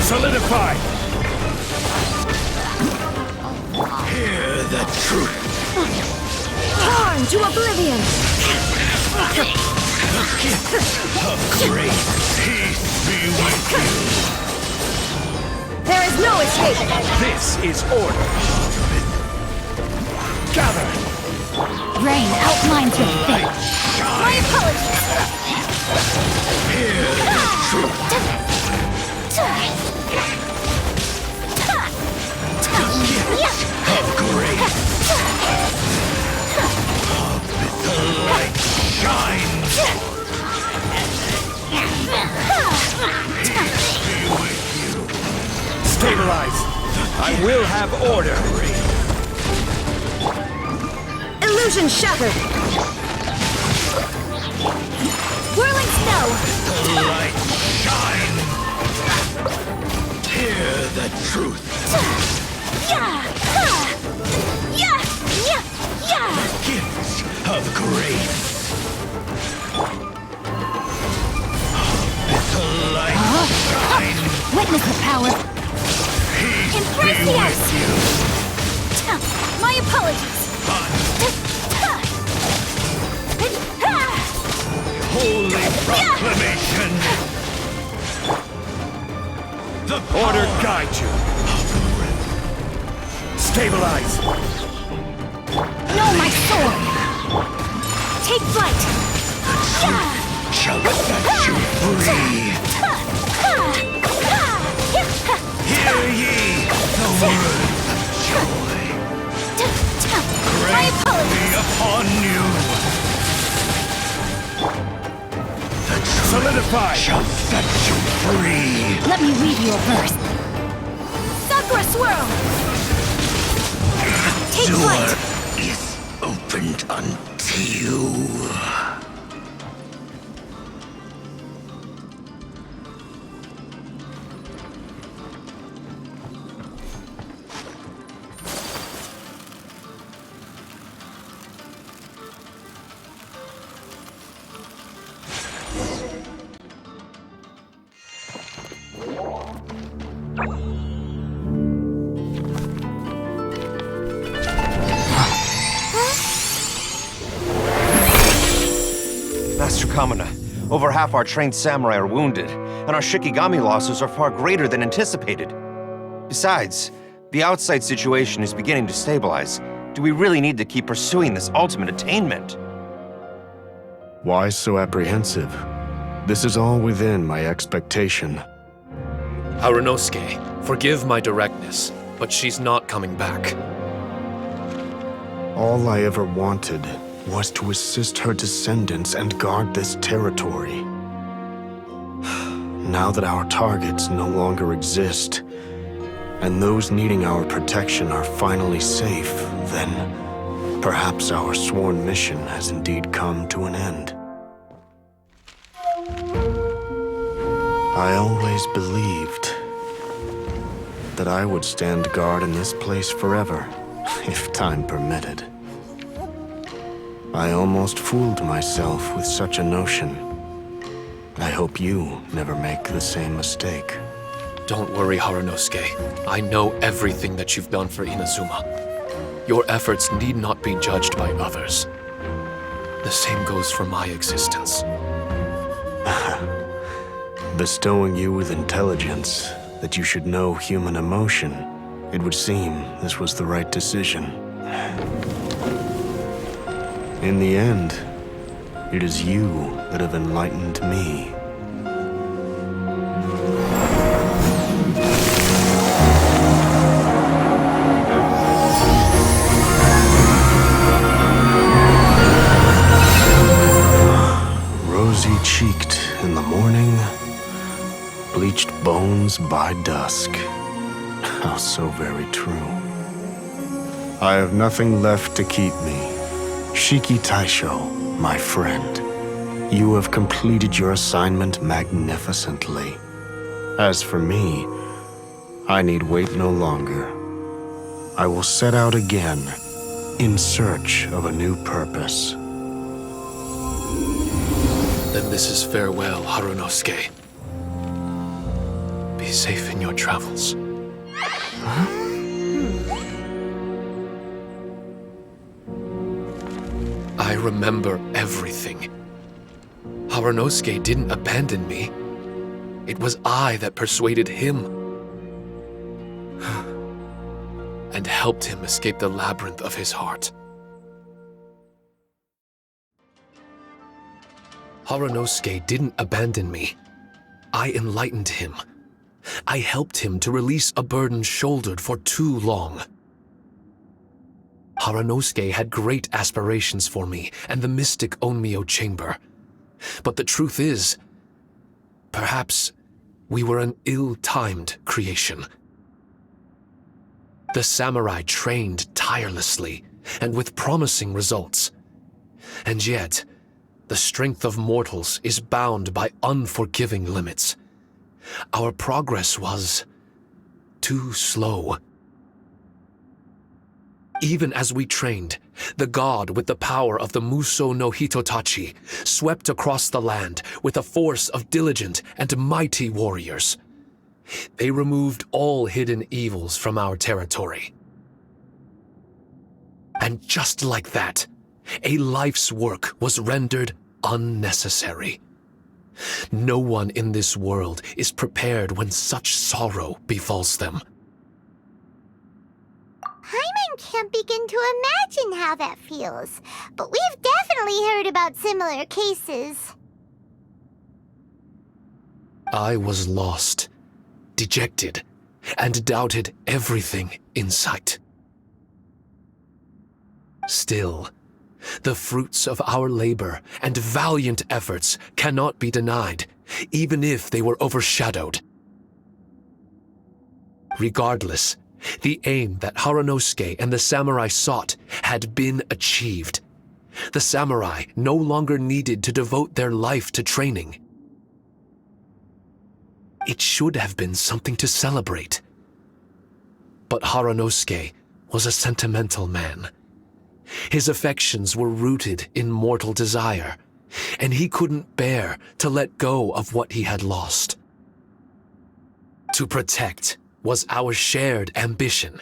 Solidify! Hear the truth! Torn to oblivion! The gift of grace! Peace be with you! There is no escape! This is order! Gather! Rain outlines your fate! My apologies! Hear the truth! Of grace! The light shines! Peace be with you! Stabilize! I will have order! Illusion shattered! Whirling snow! The light shines! Hear the truth! Gifts of grace! The light shines! Witness the power! Peace be Impressious! with you! My apologies! Holy proclamation! The Order guide you! Stabilize! No, my sword! Take flight! shall set you free! Hear ye the words of joy! Grace be upon you! The truth Solidify! shall set you free! Let me read you a verse. Sakura swirl! Take flight! Door is opened unto you. Master Kamina, over half our trained samurai are wounded, and our Shikigami losses are far greater than anticipated. Besides, the outside situation is beginning to stabilize. Do we really need to keep pursuing this ultimate attainment? Why so apprehensive? This is all within my expectation. Harunosuke, forgive my directness, but she's not coming back. All I ever wanted was to assist her descendants and guard this territory. Now that our targets no longer exist, and those needing our protection are finally safe, then perhaps our sworn mission has indeed come to an end. I always believed that I would stand guard in this place forever, if time permitted. I almost fooled myself with such a notion. I hope you never make the same mistake. Don't worry, Harunosuke. I know everything that you've done for Inazuma. Your efforts need not be judged by others. The same goes for my existence. Bestowing you with intelligence, that you should know human emotion, it would seem this was the right decision. In the end, it is you that have enlightened me. Rosy-cheeked in the morning, bleached bones by dusk. How so very true. I have nothing left to keep me. Shiki Taisho, my friend. You have completed your assignment magnificently. As for me, I need wait no longer. I will set out again in search of a new purpose. Then this is farewell, Harunosuke. Be safe in your travels. I remember everything. Harunosuke didn't abandon me. It was I that persuaded him and helped him escape the labyrinth of his heart. Harunosuke didn't abandon me. I enlightened him. I helped him to release a burden shouldered for too long. Harunosuke had great aspirations for me and the mystic Onmyo chamber. But the truth is, perhaps we were an ill-timed creation. The samurai trained tirelessly and with promising results. And yet, the strength of mortals is bound by unforgiving limits. Our progress was too slow. Even as we trained, the god with the power of the Muso no Hitotachi swept across the land with a force of diligent and mighty warriors. They removed all hidden evils from our territory. And just like that, a life's work was rendered unnecessary. No one in this world is prepared when such sorrow befalls them. Hyman can't begin to imagine how that feels, but we've definitely heard about similar cases. I was lost, dejected, and doubted everything in sight. Still, the fruits of our labor and valiant efforts cannot be denied, even if they were overshadowed. Regardless, the aim that Harunosuke and the samurai sought had been achieved. The samurai no longer needed to devote their life to training. It should have been something to celebrate. But Harunosuke was a sentimental man. His affections were rooted in mortal desire, and he couldn't bear to let go of what he had lost. To protect was our shared ambition,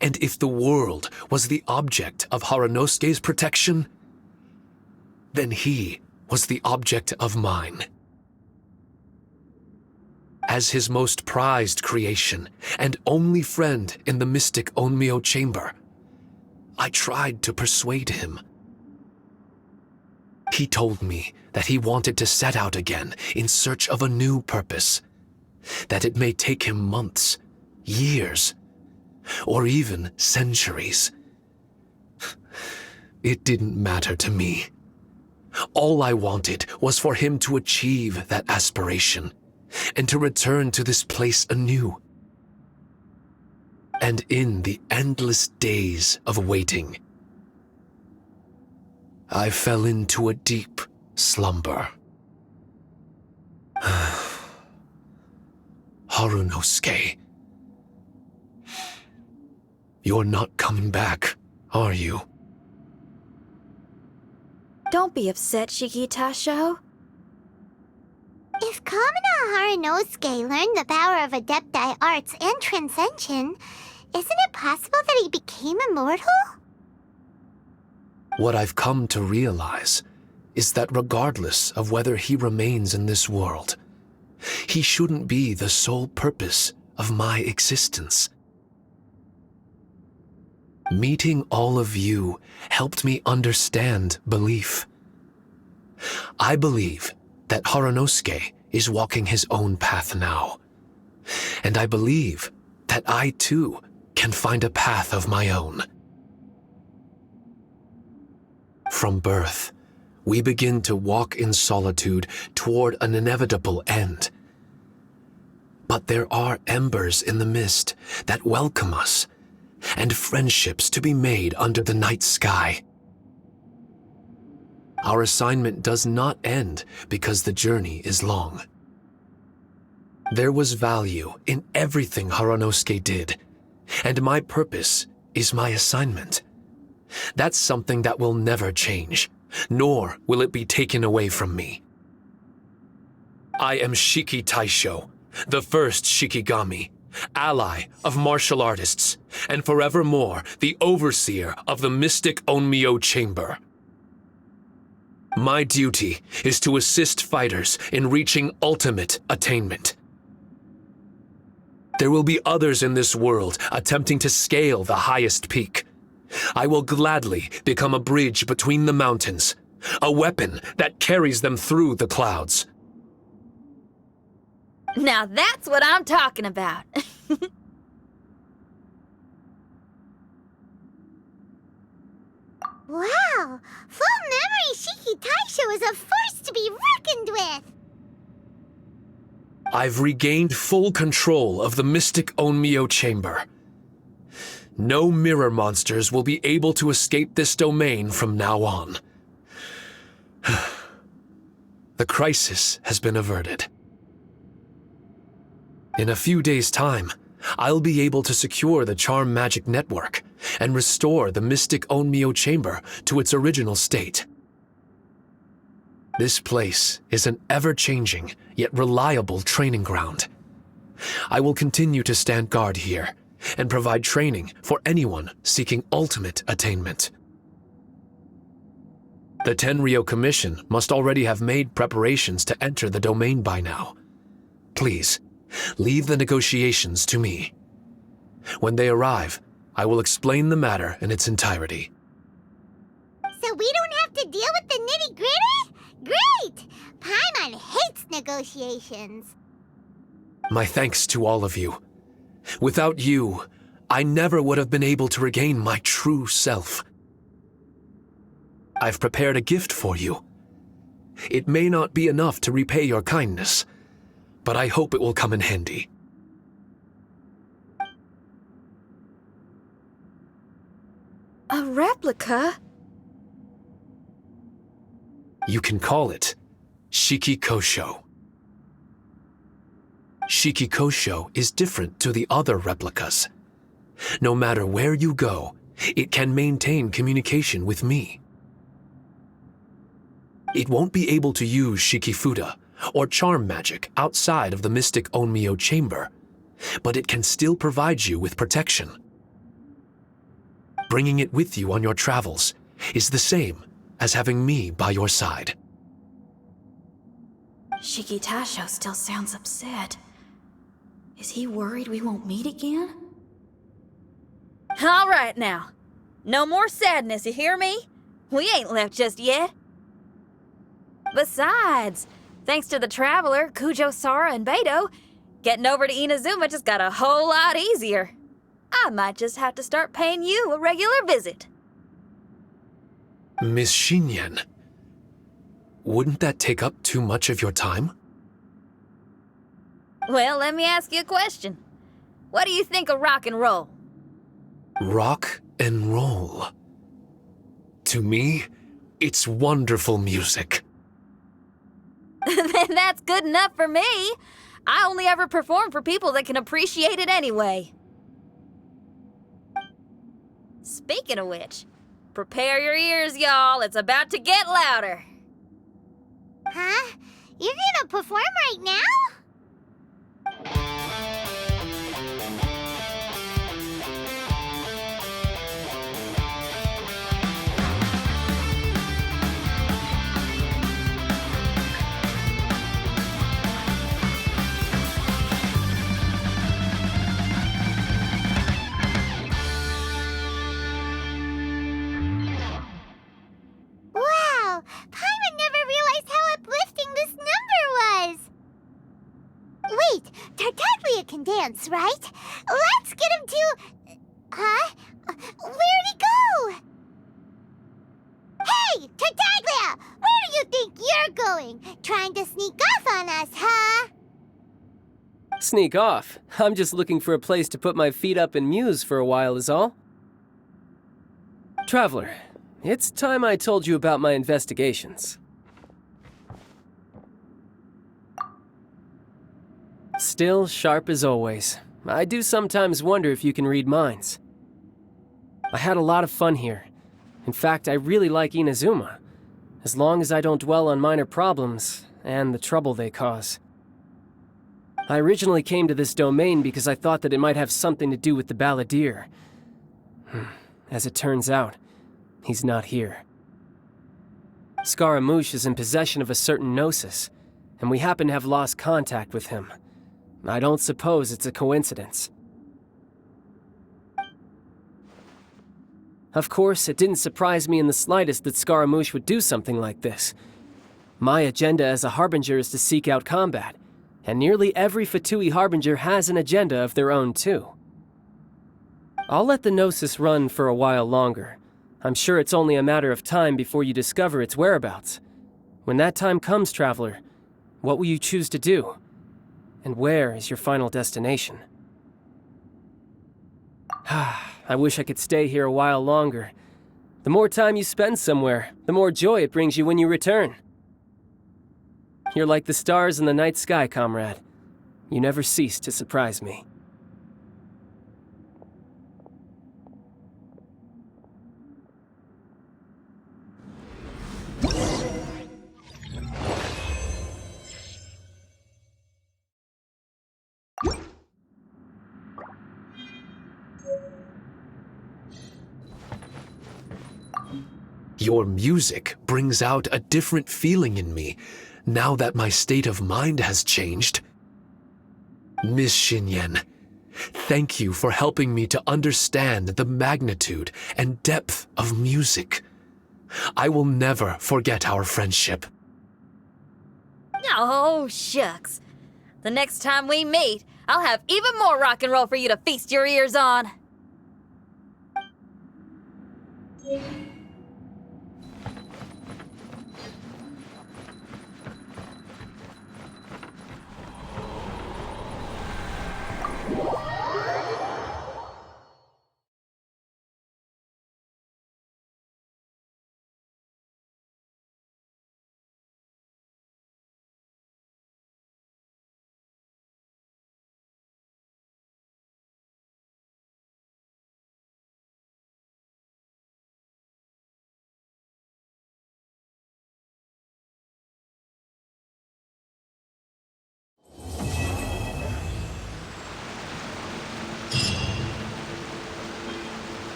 and if the world was the object of Harunosuke's protection, then he was the object of mine. As his most prized creation and only friend in the mystic Onmyo chamber, I tried to persuade him. He told me that he wanted to set out again in search of a new purpose, that it may take him months, years, or even centuries. It didn't matter to me. All I wanted was for him to achieve that aspiration and to return to this place anew. And in the endless days of waiting, I fell into a deep slumber. Harunosuke, you're not coming back, are you? Don't be upset, Shikitasho. If Kamina Harunosuke learned the power of Adepti arts and Transcension, isn't it possible that he became immortal? What I've come to realize is that regardless of whether he remains in this world, he shouldn't be the sole purpose of my existence. Meeting all of you helped me understand belief. I believe that Harunosuke is walking his own path now, and I believe that I too can find a path of my own. From birth, we begin to walk in solitude toward an inevitable end. But there are embers in the mist that welcome us, and friendships to be made under the night sky. Our assignment does not end because the journey is long. There was value in everything Haranosuke did, and my purpose is my assignment. That's something that will never change, nor will it be taken away from me. I am Shiki Taisho, the first Shikigami, ally of martial artists, and forevermore the overseer of the mystic Onmyo Chamber. My duty is to assist fighters in reaching ultimate attainment. There will be others in this world attempting to scale the highest peak. I will gladly become a bridge between the mountains, a weapon that carries them through the clouds. Now that's what I'm talking about. Wow! Full memory Shiki Taisho is a force to be reckoned with! I've regained full control of the mystic Onmyo Chamber. No mirror monsters will be able to escape this domain from now on. The crisis has been averted. In a few days' time, I'll be able to secure the charm magic network and restore the mystic Onmyo Chamber to its original state. This place is an ever-changing, yet reliable training ground. I will continue to stand guard here and provide training for anyone seeking ultimate attainment. The Tenryo Commission must already have made preparations to enter the domain by now. Please, leave the negotiations to me. When they arrive, I will explain the matter in its entirety. So we don't have to deal with the nitty-gritty? Great! Paimon hates negotiations. My thanks to all of you. Without you, I never would have been able to regain my true self. I've prepared a gift for you. It may not be enough to repay your kindness, but I hope it will come in handy. A replica? You can call it Shiki Kosho. Shiki Kosho is different to the other replicas. No matter where you go, it can maintain communication with me. It won't be able to use Shikifuda or charm magic outside of the mystic Onmyo Chamber, but it can still provide you with protection. Bringing it with you on your travels is the same as having me by your side. Shiki Taisho still sounds upset. Is he worried we won't meet again? All right now. No more sadness, you hear me? We ain't left just yet. Besides, thanks to the Traveler, Kujo, Sara, and Beto, getting over to Inazuma just got a whole lot easier. I might just have to start paying you a regular visit. Miss Shinyan, wouldn't that take up too much of your time? Well, let me ask you a question. What do you think of rock and roll? Rock and roll. To me, it's wonderful music. Then that's good enough for me. I only ever perform for people that can appreciate it anyway. Speaking of which, prepare your ears, y'all. It's about to get louder. Huh? You're gonna perform right now? Wow! Paimon never realized how uplifting this number was! Wait, Tartaglia can dance, right? Let's get him to... Huh? Where'd he go? Hey, Tartaglia! Where do you think you're going? Trying to sneak off on us, huh? Sneak off? I'm just looking for a place to put my feet up and muse for a while is all. Traveler, It's time I told you about my investigations. Still sharp as always. I do sometimes wonder if you can read minds. I had a lot of fun here. In fact, I really like Inazuma, as long as I don't dwell on minor problems and the trouble they cause. I originally came to this domain because I thought that it might have something to do with the balladeer. As it turns out, he's not here. Scaramouche is in possession of a certain gnosis, and we happen to have lost contact with him. I don't suppose it's a coincidence. Of course, it didn't surprise me in the slightest that Scaramouche would do something like this. My agenda as a Harbinger is to seek out combat, and nearly every Fatui Harbinger has an agenda of their own too. I'll let the Gnosis run for a while longer. I'm sure it's only a matter of time before you discover its whereabouts. When that time comes, Traveler, what will you choose to do? And where is your final destination? I wish I could stay here a while longer. The more time you spend somewhere, the more joy it brings you when you return. You're like the stars in the night sky, comrade. You never cease to surprise me. Your music brings out a different feeling in me, now that my state of mind has changed. Miss Xinyan, thank you for helping me to understand the magnitude and depth of music. I will never forget our friendship. Oh, shucks. The next time we meet, I'll have even more rock and roll for you to feast your ears on.